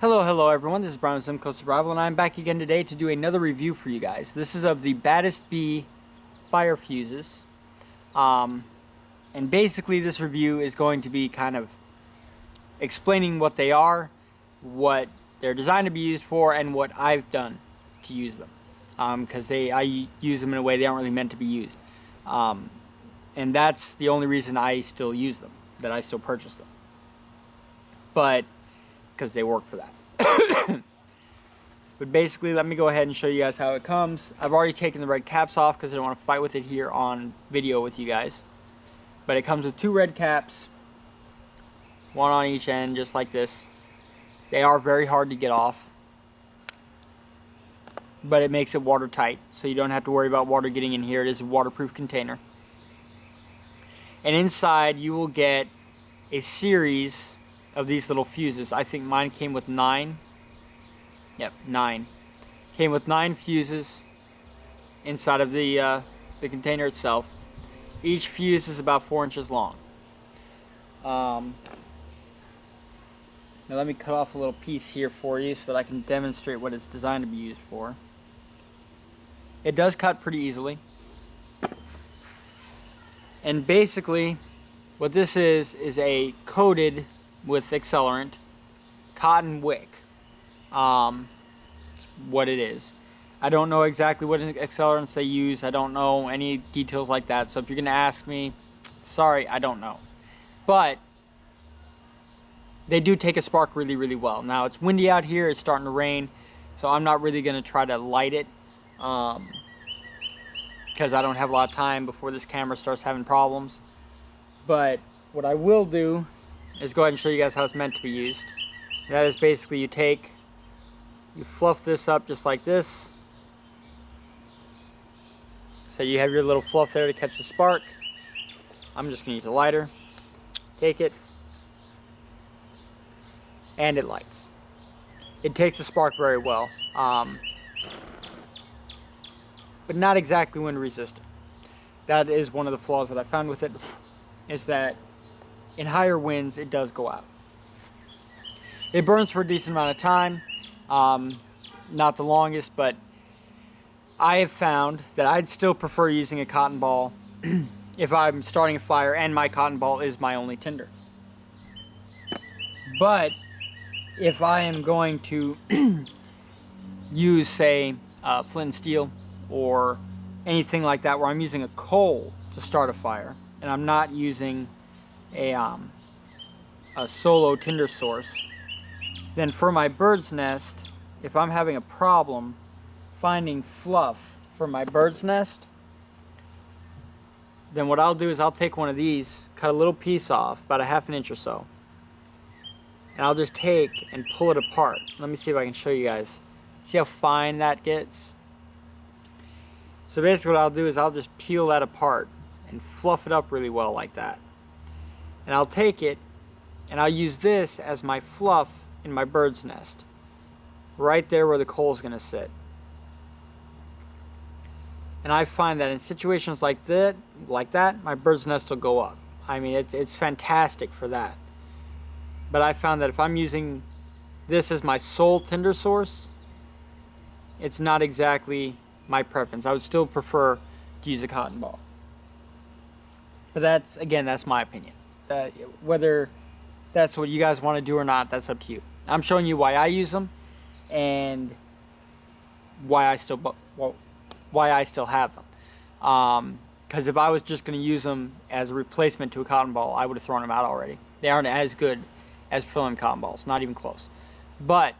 Hello everyone, this is Brian with ZimCo Survival, and I'm back again today to do another review for you guys. This is of the Baddest Bee Fire Fuses. And basically this review is going to be kind of explaining what they are, what they're designed to be used for, and what I've done to use them. Because I use them in a way they aren't really meant to be used. And that's the only reason I still use them, that I still purchase them. But because they work for that. But basically, let me go ahead and show you guys how it comes. I've already taken the red caps off because I don't want to fight with it here on video with you guys. But it comes with two red caps, one on each end, just like this. They are very hard to get off, but it makes it watertight, so you don't have to worry about water getting in here. It is a waterproof container. And inside you will get a series of these little fuses. I think mine came with 9. Yep, 9. Came with 9 fuses inside of the container itself. Each fuse is about 4 inches long. Now let me cut off a little piece here for you so that I can demonstrate what it's designed to be used for. It does cut pretty easily. And basically what this is a coated with accelerant cotton wick. It's what it is. I don't know exactly what accelerants they use. I don't know any details like that. So if you're going to ask me, sorry, I don't know. But they do take a spark really, really well. Now it's windy out here. It's starting to rain. So I'm not really going to try to light it. Because I don't have a lot of time before this camera starts having problems. But what I will do is go ahead and show you guys how it's meant to be used. That is basically you fluff this up just like this. So you have your little fluff there to catch the spark. I'm just going to use a lighter. Take it. And it lights. It takes the spark very well. But not exactly when resistant. That is one of the flaws that I found with it. Is that in higher winds, it does go out. It burns for a decent amount of time. Not the longest, but I have found that I'd still prefer using a cotton ball if I'm starting a fire and my cotton ball is my only tinder. But if I am going to use, say, flint and steel or anything like that where I'm using a coal to start a fire and I'm not using a solo tinder source, then for my bird's nest, if I'm having a problem finding fluff for my bird's nest, then what I'll do is I'll take one of these, cut a little piece off, about a ½ inch or so, and I'll just take and pull it apart. Let me see if I can show you guys. See how fine that gets? So basically what I'll do is I'll just peel that apart and fluff it up really well like that. And I'll take it and I'll use this as my fluff in my bird's nest, right there where the coal is going to sit. And I find that in situations like that, my bird's nest will go up. I mean, it's fantastic for that. But I found that if I'm using this as my sole tinder source, it's not exactly my preference. I would still prefer to use a cotton ball. But that's my opinion. Whether that's what you guys want to do or not, that's up to you. I'm showing you why I use them and why I still have them. Because if I was just going to use them as a replacement to a cotton ball, I would have thrown them out already. They aren't as good as petroleum cotton balls, not even close. But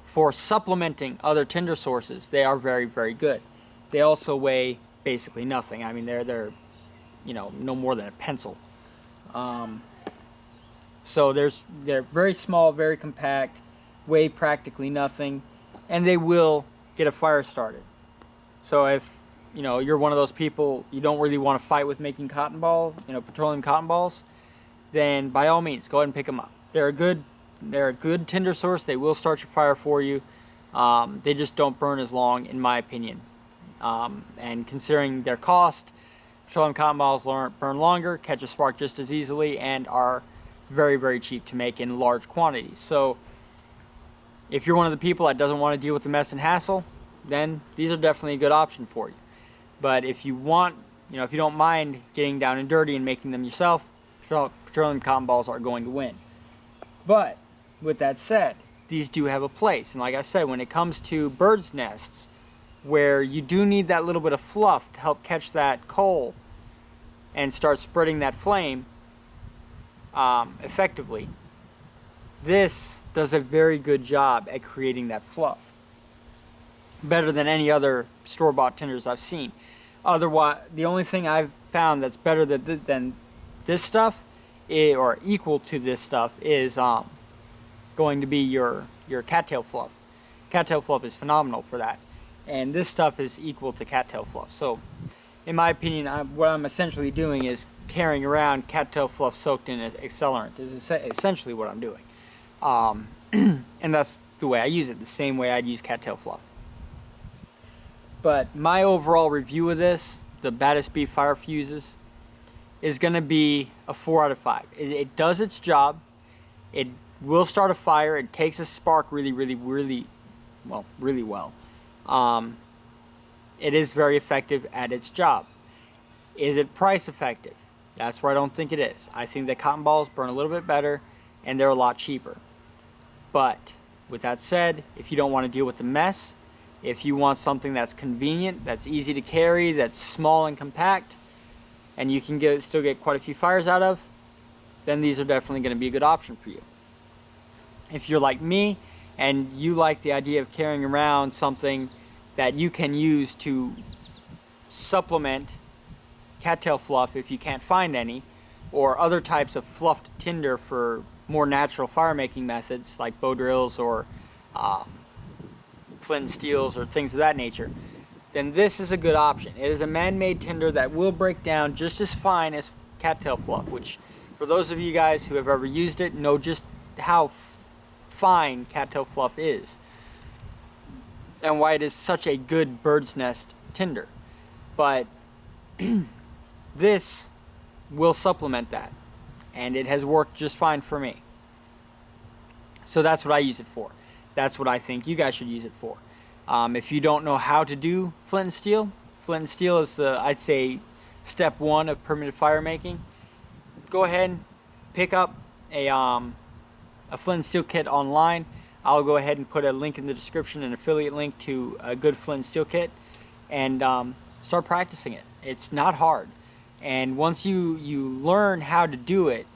for supplementing other tinder sources, they are very, very good. They also weigh basically nothing. I mean, they're no more than a pencil. So they're very small, very compact, weigh practically nothing, and they will get a fire started. So if you're one of those people, you don't really want to fight with making petroleum cotton balls, then by all means go ahead and pick them up. They're a good tinder source. They will start your fire for you. They just don't burn as long, in my opinion. And considering their cost, petroleum cotton balls burn longer, catch a spark just as easily, and are very, very cheap to make in large quantities. So If you're one of the people that doesn't want to deal with the mess and hassle, then these are definitely a good option for you. But if you want, if you don't mind getting down and dirty and making them yourself, petroleum cotton balls are going to win. But with that said, these do have a place. And like I said, when it comes to birds' nests, where you do need that little bit of fluff to help catch that coal and start spreading that flame effectively, this does a very good job at creating that fluff. Better than any other store-bought tinders I've seen. Otherwise, the only thing I've found that's better than this stuff, or equal to this stuff, is going to be your cattail fluff. Cattail fluff is phenomenal for that, and this stuff is equal to cattail fluff. So, in my opinion, what I'm essentially doing is carrying around cattail fluff soaked in accelerant. Is essentially what I'm doing, and that's the way I use it. The same way I'd use cattail fluff. But my overall review of this, the Baddest Bee Fire Fuses, is going to be a 4 out of 5. It does its job. It will start a fire. It takes a spark really well. It is very effective at its job. Is it price effective? That's where I don't think it is. I think that cotton balls burn a little bit better and they're a lot cheaper. But with that said, if you don't want to deal with the mess, if you want something that's convenient, that's easy to carry, that's small and compact, and you can still get quite a few fires out of, then these are definitely going to be a good option for you. If you're like me and you like the idea of carrying around something that you can use to supplement cattail fluff if you can't find any, or other types of fluffed tinder for more natural fire making methods like bow drills or flint and steels or things of that nature, then this is a good option. It is a man-made tinder that will break down just as fine as cattail fluff, which for those of you guys who have ever used it know just how fine cattail fluff is and why it is such a good bird's nest tinder. But this will supplement that, and it has worked just fine for me. So that's what I use it for. That's what I think you guys should use it for. If you don't know how to do flint and steel is I'd say, step 1 of primitive fire making. Go ahead and pick up a flint and steel kit online. I'll go ahead and put a link in the description, an affiliate link to a good flint and steel kit, and start practicing it. It's not hard. And once you learn how to do it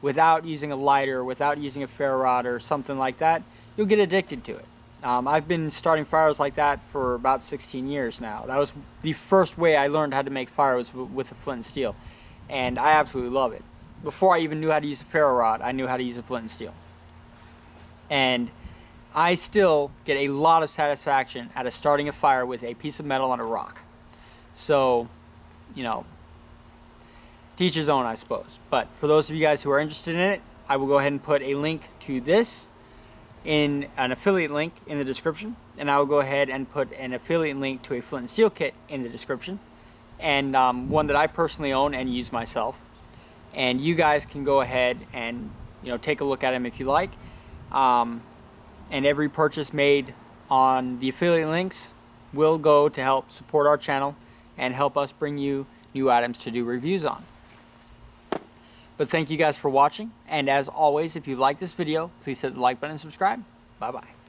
without using a lighter, without using a ferro rod or something like that, you'll get addicted to it. I've been starting fires like that for about 16 years now. That was the first way I learned how to make fire, was with a flint and steel, and I absolutely love it. Before I even knew how to use a ferro rod, I knew how to use a flint and steel, and I still get a lot of satisfaction out of starting a fire with a piece of metal on a rock. So, teach his own, I suppose. But for those of you guys who are interested in it, I will go ahead and put a link to this in an affiliate link in the description, and I will go ahead and put an affiliate link to a flint and steel kit in the description, and one that I personally own and use myself. And you guys can go ahead and take a look at them if you like. And every purchase made on the affiliate links will go to help support our channel and help us bring you new items to do reviews on. But thank you guys for watching, and as always, if you like this video, please hit the like button and subscribe. Bye bye.